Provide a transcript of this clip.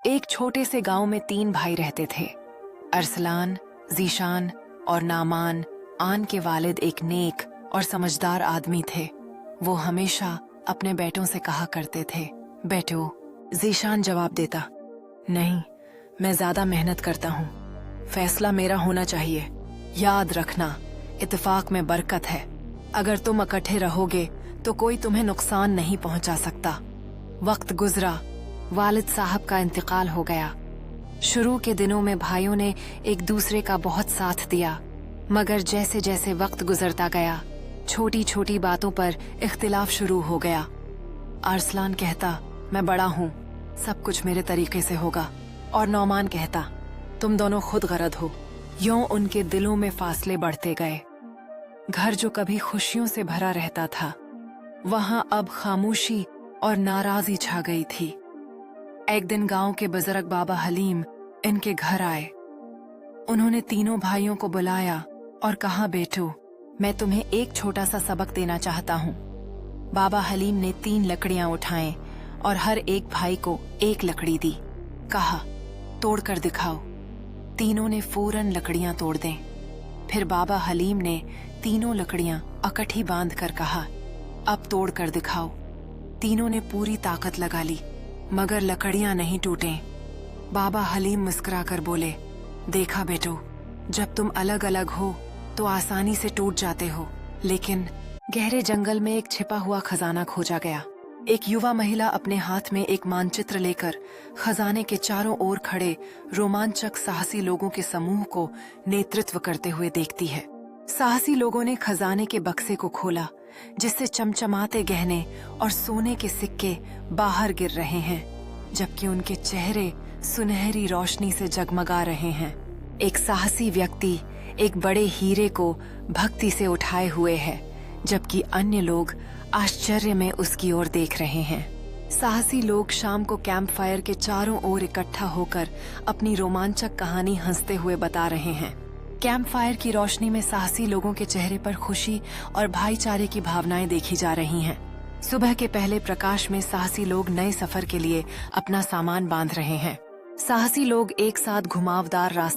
एक छोटे से गांव में 3 भाई रहते थे। अरसलान, जीशान और नामान। आन के वालिद एक नेक और समझदार आदमी थे। वो हमेशा अपने बेटों से कहा करते थे, बेटो। जीशान जवाब देता, नहीं, मैं ज्यादा मेहनत करता हूँ, फैसला मेरा होना चाहिए। याद रखना, इत्तेफाक में बरकत है। अगर तुम इकट्ठे रहोगे तो कोई तुम्हें नुकसान नहीं पहुंचा सकता। वक्त गुजरा, वालिद साहब का इंतकाल हो गया। शुरू के दिनों में भाइयों ने एक दूसरे का बहुत साथ दिया, मगर जैसे जैसे वक्त गुजरता गया, छोटी छोटी बातों पर इख्तिलाफ शुरू हो गया। अरसलान कहता, मैं बड़ा हूँ, सब कुछ मेरे तरीके से होगा, और नौमान कहता, तुम दोनों खुद गरद हो। यूं उनके दिलों में फासले बढ़ते गए। घर जो कभी खुशियों से भरा रहता था, वहां अब खामोशी और नाराजगी छा गई थी। एक दिन गांव के बुजुर्ग बाबा हलीम इनके घर आए। उन्होंने तीनों भाइयों को बुलाया और कहा, बेटो, मैं तुम्हें एक छोटा सा सबक देना चाहता हूँ। बाबा हलीम ने 3 लकड़ियां उठाएं और हर एक भाई को एक लकड़ी दी। कहा, तोड़ कर दिखाओ। तीनों ने फौरन लकड़ियां तोड़ दें। फिर बाबा हलीम ने तीनों लकड़ियां इकट्ठी बांध कर कहा, अब तोड़ कर दिखाओ। तीनों ने पूरी ताकत लगा ली, मगर लकड़ियां नहीं टूटें। बाबा हलीम मुस्कुराकर बोले, देखा बेटो, जब तुम अलग अलग हो तो आसानी से टूट जाते हो, लेकिन गहरे जंगल में एक छिपा हुआ खजाना खोजा गया। एक युवा महिला अपने हाथ में एक मानचित्र लेकर खजाने के चारों ओर खड़े रोमांचक साहसी लोगों के समूह को नेतृत्व करते हुए देखती है। साहसी लोगों ने खजाने के बक्से को खोला, जिससे चमचमाते गहने और सोने के सिक्के बाहर गिर रहे हैं, जबकि उनके चेहरे सुनहरी रोशनी से जगमगा रहे हैं। एक साहसी व्यक्ति एक बड़े हीरे को भक्ति से उठाए हुए है, जबकि अन्य लोग आश्चर्य में उसकी ओर देख रहे हैं। साहसी लोग शाम को कैंप फायर के चारों ओर इकट्ठा होकर अपनी रोमांचक कहानी हंसते हुए बता रहे हैं। कैंप फायर की रोशनी में साहसी लोगों के चेहरे पर खुशी और भाईचारे की भावनाएं देखी जा रही हैं। सुबह के पहले प्रकाश में साहसी लोग नए सफर के लिए अपना सामान बांध रहे हैं। साहसी लोग एक साथ घुमावदार रास्ते